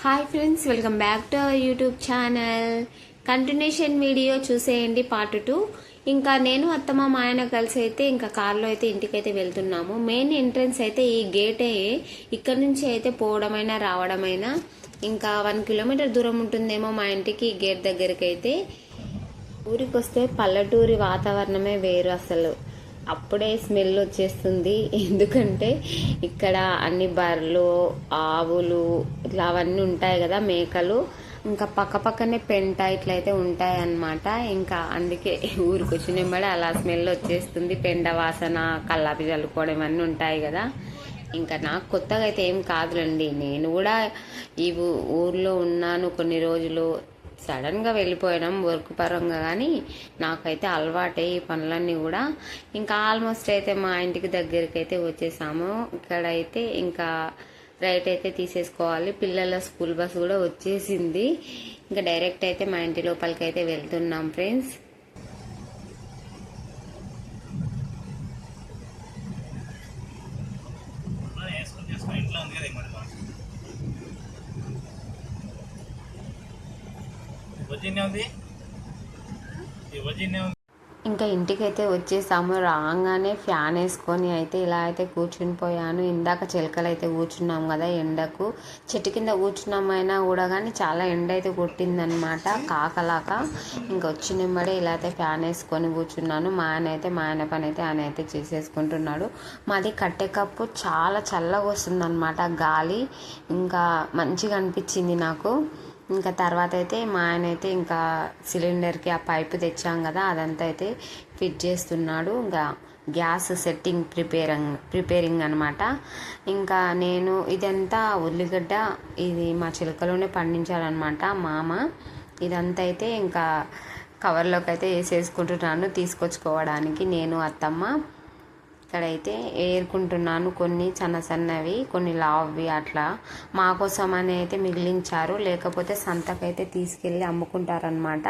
Hi friends, welcome back to our YouTube channel. Continuation video చూసేయండి part 2. ఇంకా నేను అత్తమ్మ మా ఆయన కలిసి అయితే ఇంకా కార్లో అయితే ఇంటికైతే వెళ్తున్నాము. మెయిన్ ఎంట్రన్స్ అయితే ఈ గేటే. ఇక్కడ నుంచి అయితే పోవడమైనా రావడమైనా ఇంకా 1 కిలోమీటర్ దూరం ఉంటుందేమో మా ఇంటికి ఈ గేట్ దగ్గరికి అయితే. ఊరికి వస్తే పల్లెటూరి వాతావరణమే వేరు అసలు. అప్పుడే స్మెల్ వచ్చేస్తుంది. ఎందుకంటే ఇక్కడ అన్ని బర్రెలు, ఆవులు ఇట్లా అవన్నీ ఉంటాయి కదా, మేకలు. ఇంకా పక్కనే పెంట ఇట్లయితే ఉంటాయి అన్నమాట. ఇంకా అందుకే ఊరికి వచ్చినప్పుడు అలా స్మెల్ వచ్చేస్తుంది. పెండ వాసన, కల్లాపి చల్లుకోవడం ఇవన్నీ ఉంటాయి కదా. ఇంకా నాకు కొత్తగా అయితే ఏం కాదులండి. నేను కూడా ఈ ఊర్లో ఉన్నాను కొన్ని రోజులు. సడన్గా వెళ్ళిపోయినాం వర్క్ పరంగా, కానీ నాకైతే అలవాటే ఈ పనులన్నీ కూడా. ఇంకా ఆల్మోస్ట్ అయితే మా ఇంటికి దగ్గరికి అయితే వచ్చేసాము. ఇక్కడైతే ఇంకా రైట్ అయితే తీసేసుకోవాలి. పిల్లల స్కూల్ బస్ కూడా వచ్చేసింది. ఇంకా డైరెక్ట్ అయితే మా ఇంటి లోపలికి అయితే వెళ్తున్నాం ఫ్రెండ్స్. ఇంకా ఇంటికైతే వచ్చేసాము. రాగానే ఫ్యాన్ వేసుకొని అయితే ఇలా అయితే కూర్చుని పోయాను. ఇందాక చిలకలు అయితే కూర్చున్నాం కదా ఎండకు, చెట్టు కింద కూర్చున్నామైనా కూడా కానీ చాలా ఎండ అయితే కొట్టిందనమాట కాకలాక. ఇంకా వచ్చినమ్మడే ఇలా అయితే ఫ్యాన్ వేసుకొని కూర్చున్నాను. మా ఆయన పని అయితే ఆయన అయితే చేసేసుకుంటున్నాడు. మాది కట్టె కప్పు, చాలా చల్లగా వస్తుంది అనమాట గాలి. ఇంకా మంచిగా అనిపించింది నాకు. ఇంకా తర్వాత అయితే మా ఆయన అయితే ఇంకా సిలిండర్కి ఆ పైపు తెచ్చాం కదా, అదంతా అయితే ఫిట్ చేస్తున్నాడు. ఇంకా గ్యాస్ సెట్టింగ్ ప్రిపేరింగ్ అనమాట. ఇంకా నేను ఇదంతా ఉల్లిగడ్డ, ఇది మా చిలకలోనే పండించాలన్నమాట మామ. ఇదంతా అయితే ఇంకా కవర్లోకి అయితే వేసేసుకుంటున్నాను తీసుకొచ్చుకోవడానికి. నేను అత్తమ్మ ఇక్కడైతే ఏరుకుంటున్నాను. కొన్ని సన్నవి, కొన్ని లావ్వి అట్లా మా కోసం అని అయితే మిగిలించారు. లేకపోతే సంతకైతే తీసుకెళ్ళి అమ్ముకుంటారనమాట.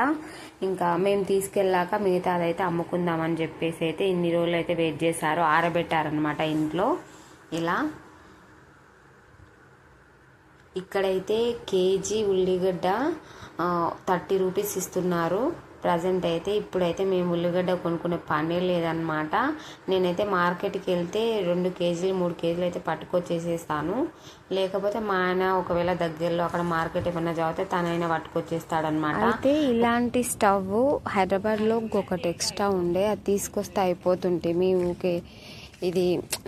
ఇంకా మేము తీసుకెళ్ళాక మిగతాదైతే అమ్ముకుందామని చెప్పేసి అయితే ఇన్ని రోజులు అయితే వెయిట్ చేశారు. ఆరబెట్టారనమాట ఇంట్లో. ఇలా ఇక్కడైతే కేజీ ఉల్లిగడ్డ 30 రూపీస్ ఇస్తున్నారు ప్రజెంట్ అయితే. ఇప్పుడైతే మేము ఉల్లిగడ్డ కొనుక్కునే పనే లేదనమాట. నేనైతే మార్కెట్కి వెళ్తే 2 కేజీలు 3 కేజీలు అయితే పట్టుకొచ్చేసేస్తాను. లేకపోతే మా ఆయన ఒకవేళ దగ్గరలో అక్కడ మార్కెట్ ఏమన్నా చదివితే తనైనా పట్టుకొచ్చేస్తాడనమాట. అయితే ఇలాంటి స్టవ్ హైదరాబాద్లో ఒకటి ఎక్స్ట్రా ఉండే, అది తీసుకొస్తే అయిపోతుంటే మీ ఊకే ఇది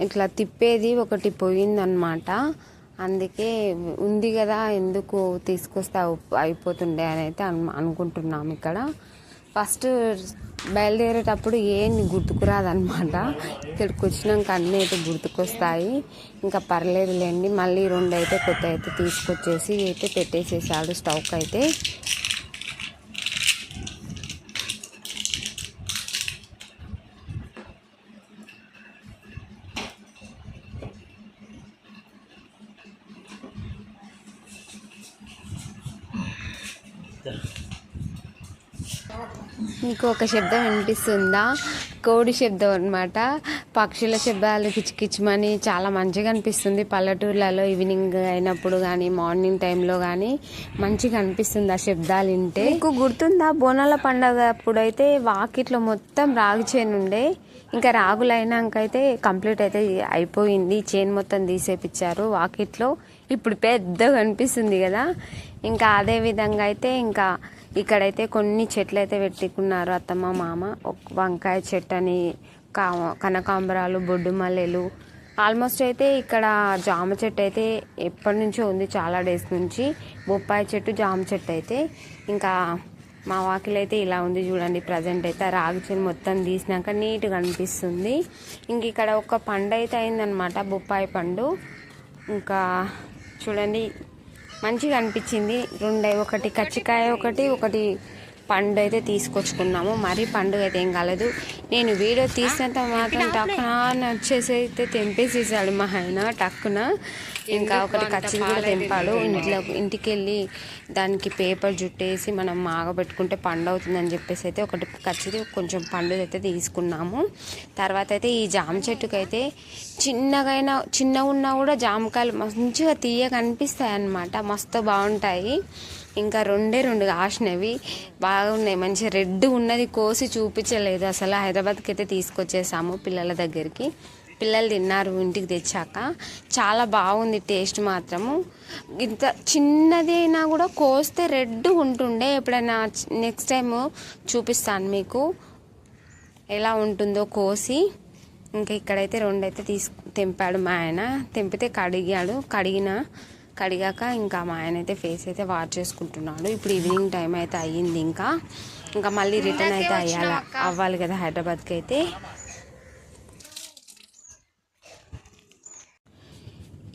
ఇట్లా తిప్పేది ఒకటి పోయిందనమాట. అందుకే ఉంది కదా, ఎందుకు తీసుకొస్తే అయిపోతుండే అని అయితే అనుకుంటున్నాము. ఇక్కడ ఫస్ట్ బయలుదేరేటప్పుడు ఏం గుర్తుకురాదనమాట. ఇక్కడికి వచ్చినాక అన్నీ అయితే గుర్తుకొస్తాయి. ఇంకా పర్లేదులేండి. మళ్ళీ 2 అయితే కొత్త అయితే తీసుకొచ్చేసి అయితే పెట్టేసేసాడు స్టవ్కి అయితే. మీకు ఒక శబ్దం వినిపిస్తుందా? కోడి శబ్దం అనమాట. పక్షుల శబ్దాలు కిచకిచమని చాలా మంచిగా అనిపిస్తుంది పల్లెటూర్లలో. ఈవినింగ్ అయినప్పుడు కానీ మార్నింగ్ టైంలో కానీ మంచిగా అనిపిస్తుంది ఆ శబ్దాలు వింటే. మీకు గుర్తుందా, బోనాల పండగ అప్పుడైతే వాకిట్లో మొత్తం రాగి చేను ఉండే. ఇంకా రాగులైనాకైతే కంప్లీట్ అయితే అయిపోయింది. చేను మొత్తం తీసేపిచ్చారు వాకిట్లో. ఇప్పుడు పెద్దగా అనిపిస్తుంది కదా. ఇంకా అదే విధంగా అయితే ఇంకా ఇక్కడైతే కొన్ని చెట్లు అయితే పెట్టుకున్నారు అత్తమ్మ మామ. వంకాయ చెట్టు అని, కనకాంబరాలు, బొడ్డు మల్లెలు. ఆల్మోస్ట్ అయితే ఇక్కడ జామ చెట్టు అయితే ఎప్పటి నుంచో ఉంది, చాలా డేస్ నుంచి. బొప్పాయి చెట్టు, జామ చెట్టు అయితే ఇంకా మా వాకిలు అయితే ఇలా ఉంది చూడండి. ప్రజెంట్ అయితే రాగి చెట్టు మొత్తం తీసినాక నీట్గా అనిపిస్తుంది. ఇంక ఇక్కడ ఒక పండు అయితే అయిందనమాట, బొప్పాయి పండు. ఇంకా చూడండి మంచిగా అనిపించింది. 2, ఒకటి కచ్చికాయ, ఒకటి పండు అయితే తీసుకొచ్చుకున్నాము. మరీ పండుగ అయితే ఏం కాలేదు. నేను వీడియో తీసినంత మాత్రం టక్కున వచ్చేసి అయితే తెంపేసేసాడు మా ఆయన టక్కున. ఇంకా ఒకటి కచ్చి కూడా తెంపాడు. ఇంటికి వెళ్ళి దానికి పేపర్ జుట్టేసి మనం మాగబెట్టుకుంటే పండు అవుతుందని చెప్పేసి అయితే ఒకటి కచ్చిది కొంచెం పండు అయితే తీసుకున్నాము. తర్వాత అయితే ఈ జామ చెట్టుకు అయితే చిన్నగా ఉన్నా కూడా జామకాయలు మంచిగా తీయగా అనిపిస్తాయి అన్నమాట. మస్తు బాగుంటాయి. ఇంకా రెండు కాసినవి బాగున్నాయి. మంచిగా రెడ్ ఉన్నది కోసి చూపించలేదు అసలు. హైదరాబాద్కి అయితే తీసుకొచ్చేసాము పిల్లల దగ్గరికి. పిల్లలు తిన్నారు ఇంటికి తెచ్చాక. చాలా బాగుంది టేస్ట్ మాత్రము. ఇంత చిన్నది అయినా కూడా కోస్తే రెడ్ ఉంటుండే. ఎప్పుడైనా నెక్స్ట్ టైం చూపిస్తాను మీకు ఎలా ఉంటుందో కోసి. ఇంకా ఇక్కడైతే రెండు అయితే తెంపాడు మా ఆయన. తెంపితే కడిగాక ఇంకా మా ఆయన అయితే ఫేస్ అయితే వాష్ చేసుకుంటున్నాడు. ఇప్పుడు ఈవినింగ్ టైం అయితే అయ్యింది. ఇంకా మళ్ళీ రిటర్న్ అయితే అవ్వాలి కదా హైదరాబాద్కి అయితే.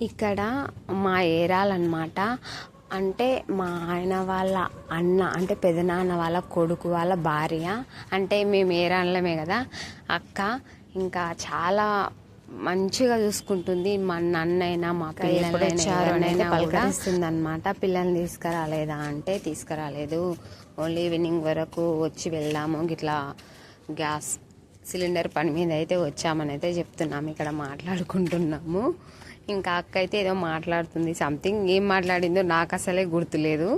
ఇక్కడ మా ఏరాలన్నమాట. అంటే మా ఆయన వాళ్ళ అన్న అంటే పెదనాన్న వాళ్ళ కొడుకు వాళ్ళ భార్య. అంటే మేము ఏరాళ్ళమే కదా అక్క. ఇంకా చాలా మంచిగా చూసుకుంటుంది. మా నన్నైనా మా పిల్లలైనా పలకరిస్తుంది అనమాట. పిల్లల్ని తీసుకురాలేదా అంటే తీసుకురాలేదు, ఓన్లీ ఈవినింగ్ వరకు వచ్చి వెళ్దాము, ఇట్లా గ్యాస్ సిలిండర్ పని మీద అయితే వచ్చామని అయితే చెప్తున్నాము. ఇక్కడ మాట్లాడుకుంటున్నాము. ఇంకా అక్క అయితే ఏదో మాట్లాడుతుంది సంథింగ్. ఏం మాట్లాడిందో నాకు అసలే గుర్తులేదు.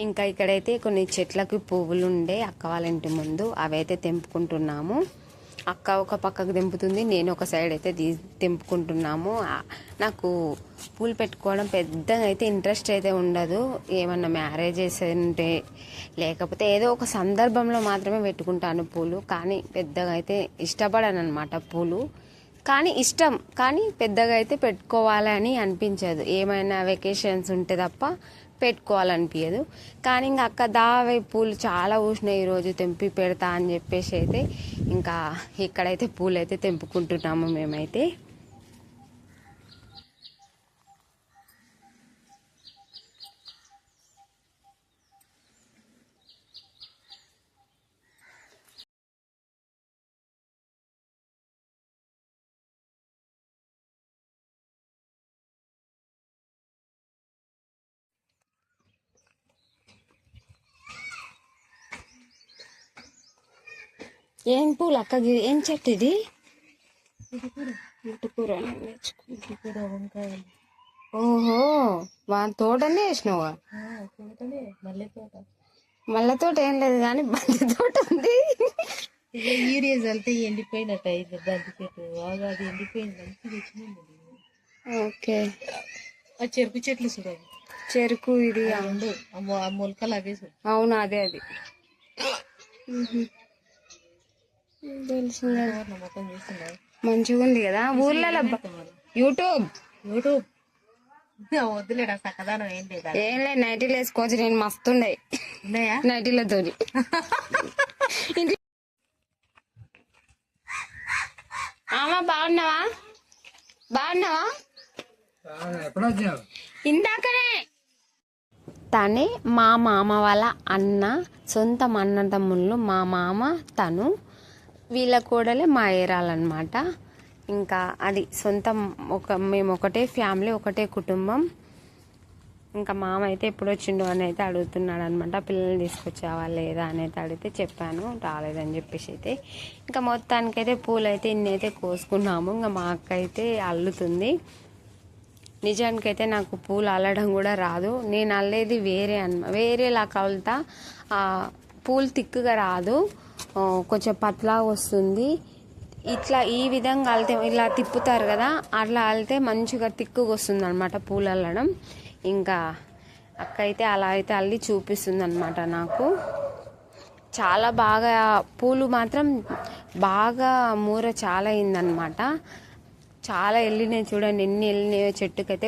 ఇంకా ఇక్కడైతే కొన్ని చెట్లకు పువ్వులు ఉండే అక్క వాళ్ళ ఇంటి ముందు, అవైతే తెంపుకుంటున్నాము. అక్క ఒక పక్కకు తెంపుతుంది, నేను ఒక సైడ్ అయితే తెంపుకుంటున్నాము. నాకు పూలు పెట్టుకోవడం పెద్దగా అయితే ఇంట్రెస్ట్ అయితే ఉండదు. ఏమన్నా మ్యారేజెస్ ఉంటే లేకపోతే ఏదో ఒక సందర్భంలో మాత్రమే పెట్టుకుంటాను పూలు. కానీ పెద్దగా అయితే ఇష్టపడను అనమాట పూలు. కానీ ఇష్టం, కానీ పెద్దగా అయితే పెట్టుకోవాలని అనిపించదు. ఏమైనా వెకేషన్స్ ఉంటే తప్ప పెట్టుకోవాలనిపించదు. కానీ ఇంకా అక్క దావే పూలు చాలా పూసినాయి, ఈరోజు తెంపి పెడతా అని చెప్పేసి అయితే ఇంకా ఇక్కడైతే పూలు అయితే తెంపుకుంటున్నాము మేమైతే. ఏం పూలు అక్క? ఏం చెట్టు ఇది? ఓహో, తోటనే వేసినావా? మల్లె తోట ఏం లేదు కానీ బంతి తోట ఉంది. యూరియా చల్లితే ఎండిపోయినట్టు అయింది బంతి చెట్టు. బాగా అది ఎండిపోయింది. ఓకే, ఆ చెరుకు చెట్లు చూడాలి. చెరుకు ఇది ఆ మొలకలు అవే చూడు. అవును, అదే అది తెలిసిందే. మొత్తం చూస్తున్నారు, మంచిగా ఉంది కదా ఊర్లలో. యూట్యూబ్ వద్దులేడా చక్కదానం ఏం లేదా? ఏం లేదు, నైటీలు వేసుకోవచ్చు. నేను మస్తుండే ఉన్నాయా నైటీలతో. బాగున్నావా? ఇందాకనే. తనే మా మామ వాళ్ళ అన్న, సొంత అన్నదమ్ముళ్ళు. మా మామ తను, వీళ్ళ కోడలే మా ఏరాలన్నమాట. ఇంకా అది సొంతం. మేము ఒకటే ఫ్యామిలీ, ఒకటే కుటుంబం. ఇంకా మామ అయితే ఎప్పుడు వచ్చిండు అని అయితే అడుగుతున్నాడు అనమాట. పిల్లల్ని తీసుకొచ్చావా లేదా అని అయితే అడిగితే చెప్పాను, రాలేదని చెప్పేసి అయితే. ఇంకా మొత్తానికైతే పూలు అయితే ఇన్ని అయితే కోసుకున్నాము. ఇంకా మా అక్క అయితే అల్లుతుంది. నిజానికైతే నాకు పూలు అల్లడం కూడా రాదు. నేను అల్లేది వేరేలా కలుతా. పూలు తిక్కుగా రాదు, కొంచెం పతలాగా వస్తుంది. ఇట్లా ఈ విధంగా అల్లితే, ఇలా తిప్పుతారు కదా, అట్లా అల్లితే మంచిగా తిక్కుగా వస్తుంది అనమాట పూలు అల్లడం. ఇంకా అక్క అయితే అలా అయితే అల్లి చూపిస్తుంది అనమాట నాకు. చాలా బాగా పూలు మాత్రం బాగా మూర చాలా అయిందనమాట. చాలా వెళ్ళినాయి చూడండి, ఎన్ని వెళ్ళినాయో చెట్టుకైతే.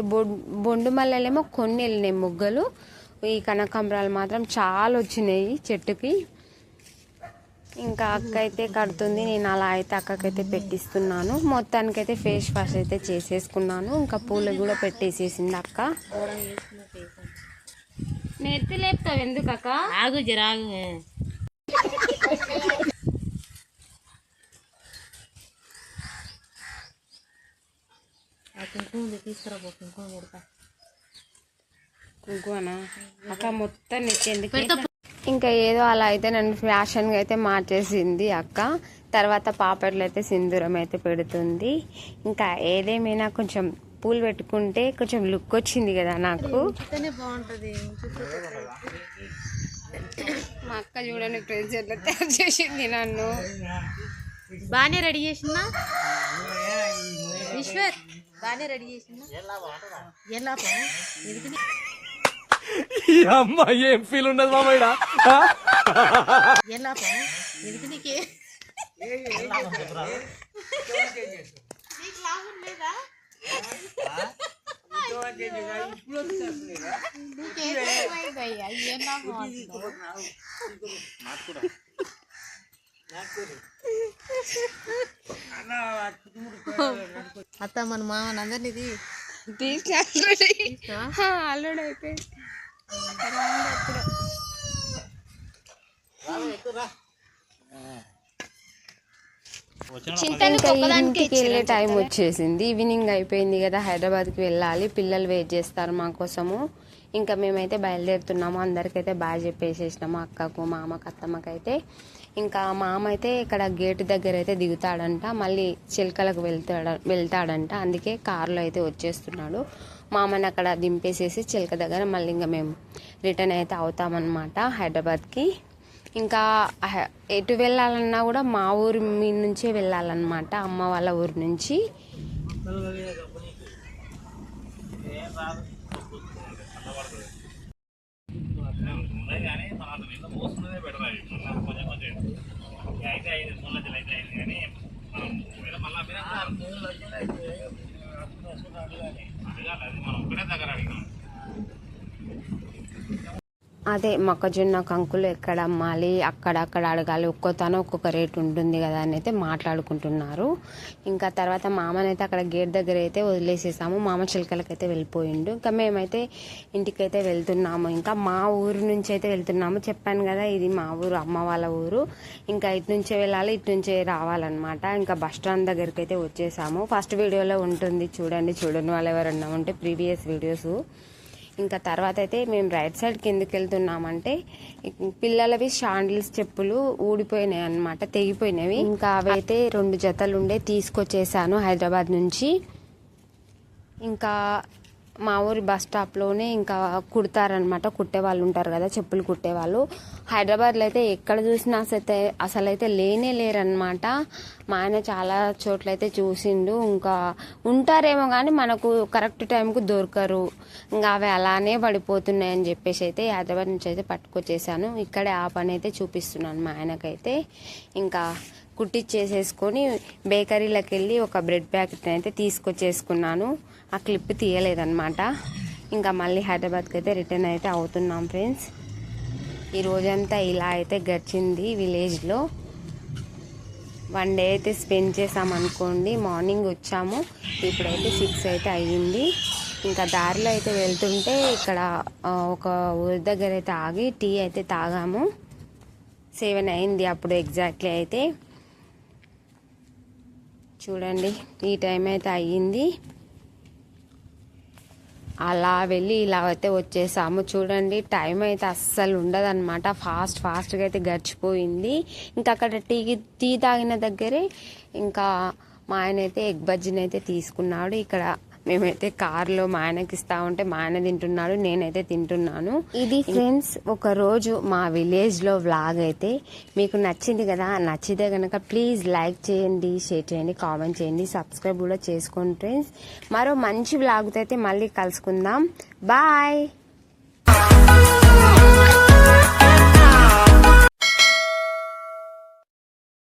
బొండు మల్లెలేమో కొన్ని వెళ్ళినాయి మొగ్గలు. ఈ కనకాంబరాలు మాత్రం చాలా వచ్చినాయి చెట్టుకి. ఇంకా అక్క అయితే కడుతుంది, నేను అలా అయితే అక్కకైతే పెట్టిస్తున్నాను. మొత్తానికైతే ఫేస్ వాష్ అయితే చేసేసుకున్నాను. ఇంకా పూలు కూడా పెట్టేసేసింది అక్క. నెత్తి లేపుతావు ఎందుకక్క? ఆగు జరాగు. కుంకుమ తీసుకురా, కుంకుమ పెడతా. కుంకుమనా అక్క? మొత్తం నెత్తి ఎందుకు? ఇంకా ఏదో అలా అయితే నన్ను ఫ్యాషన్గా అయితే మార్చేసింది అక్క. తర్వాత పాపట్లు అయితే సింధూరం అయితే పెడుతుంది. ఇంకా ఏదేమైనా కొంచెం పూలు పెట్టుకుంటే కొంచెం లుక్ వచ్చింది కదా నాకు. బాగుంటది. మా అక్క చూడండి ఫ్రెండ్స్ ఎట్లా తయారు చేసింది నన్ను. బాగానే రెడీ చేసిందా ఈశ్వర్? బాగానే రెడీ చేసిందా? ఎలా ఏం ఫీల్ ఉండదు మామయ్య. ఎలా ఎందుకు నీకే లాభం లేదా? అత్త మన మామని అందరిది ఆల్రెడీ అయిపోయింది. ఇంటికి వెళ్ళే టైం వచ్చేసింది. ఈవినింగ్ అయిపోయింది కదా, హైదరాబాద్కి వెళ్ళాలి. పిల్లలు వెయిట్ చేస్తారు మా కోసము. ఇంకా మేమైతే బయలుదేరుతున్నాము. అందరికైతే బాగా చెప్పేసేసినాము, అక్కకు, మామకు, అత్తమ్మకైతే. ఇంకా మామ అయితే ఇక్కడ గేటు దగ్గర అయితే దిగుతాడంట, మళ్ళీ చిలకలకు వెళ్తాడంట. అందుకే కారులో అయితే వచ్చేస్తున్నాడు. మామని అక్కడ దింపేసేసి చిలక దగ్గర మళ్ళీ ఇంకా మేము రిటర్న్ అయితే అవుతామన్నమాట హైదరాబాద్కి. ఇంకా ఎటు వెళ్ళాలన్నా కూడా మా ఊరి మీద నుంచే వెళ్ళాలన్నమాట, అమ్మ వాళ్ళ ఊరి నుంచి. అదే మొక్కజొన్న కంకులు ఎక్కడ అమ్మాలి, అక్కడక్కడ అడగాలి, ఒక్కొక్కతను ఒక్కొక్క రేటు ఉంటుంది కదా అని అయితే మాట్లాడుకుంటున్నారు. ఇంకా తర్వాత మామనైతే అక్కడ గేట్ దగ్గర అయితే వదిలేసేసాము. మామ చిలకలకైతే వెళ్ళిపోయిండు. ఇంకా మేమైతే ఇంటికైతే వెళ్తున్నాము. ఇంకా మా ఊరు నుంచి అయితే వెళ్తున్నాము. చెప్పాను కదా ఇది మా ఊరు, అమ్మ వాళ్ళ ఊరు. ఇంకా ఇటు నుంచే వెళ్ళాలి, ఇటు నుంచే రావాలన్నమాట. ఇంకా బస్ స్టాండ్ దగ్గరికి అయితే వచ్చేసాము. ఫస్ట్ వీడియోలో ఉంటుంది చూడండి, చూడని వాళ్ళు ఎవరన్నా ఉంటే ప్రీవియస్ వీడియోస్. ఇంకా తర్వాత అయితే మేము రైట్ సైడ్కి ఎందుకు వెళ్తున్నామంటే పిల్లలవి శాండిల్స్ చెప్పులు ఊడిపోయినాయి అన్నమాట, తెగిపోయినవి. ఇంకా అవైతే 2 జతలు ఉండే తీసుకొచ్చేసాను హైదరాబాద్ నుంచి. ఇంకా మా ఊరి బస్ స్టాప్లోనే ఇంకా కుడతారనమాట, కుట్టేవాళ్ళు ఉంటారు కదా, చెప్పులు కుట్టేవాళ్ళు. హైదరాబాద్లో అయితే ఎక్కడ చూసినా అసలైతే లేనే లేరనమాట. మా ఆయన చాలా చోట్లయితే చూసిండు. ఇంకా ఉంటారేమో కానీ మనకు కరెక్ట్ టైంకు దొరకరు. ఇంకా అవి అలానే పడిపోతున్నాయని చెప్పేసి అయితే హైదరాబాద్ నుంచి అయితే పట్టుకొచ్చేసాను. ఇక్కడే ఆ పని అయితే చూపిస్తున్నాను మా ఆయనకైతే. ఇంకా కుట్టిచ్చేసేసుకొని బేకరీలోకి వెళ్ళి ఒక బ్రెడ్ ప్యాకెట్ అయితే తీసుకొచ్చేసుకున్నాను. ఆ క్లిప్ తీయలేదన్నమాట. ఇంకా మళ్ళీ హైదరాబాద్కి అయితే రిటర్న్ అయితే అవుతున్నాం ఫ్రెండ్స్. ఈ రోజంతా ఇలా అయితే గడిచింది విలేజ్లో. 1 డే అయితే స్పెండ్ చేసామనుకోండి. మార్నింగ్ వచ్చాము, ఇప్పుడైతే 6 అయితే అయ్యింది. ఇంకా దారిలో అయితే వెళ్తుంటే ఇక్కడ ఒక ఊరి దగ్గర అయితే ఆగి టీ అయితే తాగాము. 7 అయింది అప్పుడు ఎగ్జాక్ట్లీ అయితే. చూడండి ఈ టైం అయితే అయ్యింది. అలా వెళ్ళి ఇలా అయితే వచ్చేసాము. చూడండి టైం అయితే అస్సలు ఉండదన్నమాట, ఫాస్ట్గా అయితే గడిచిపోయింది. ఇంకా అక్కడ టీ తాగిన దగ్గరే ఇంకా మా ఆయన అయితే ఎగ్ బజ్జీని అయితే తీసుకున్నాడు. ఇక్కడ మేమైతే కార్లో మా ఆయనకి ఇస్తా ఉంటే మా ఆయన తింటున్నాడు, నేనైతే తింటున్నాను. ఇది ఫ్రెండ్స్ ఒక రోజు మా విలేజ్లో వ్లాగ్ అయితే. మీకు నచ్చింది కదా, నచ్చితే కనుక ప్లీజ్ లైక్ చేయండి, షేర్ చేయండి, కామెంట్ చేయండి, సబ్స్క్రైబ్ కూడా చేసుకోండి ఫ్రెండ్స్. మరో మంచి వ్లాగ్తో అయితే మళ్ళీ కలుసుకుందాం. బాయ్.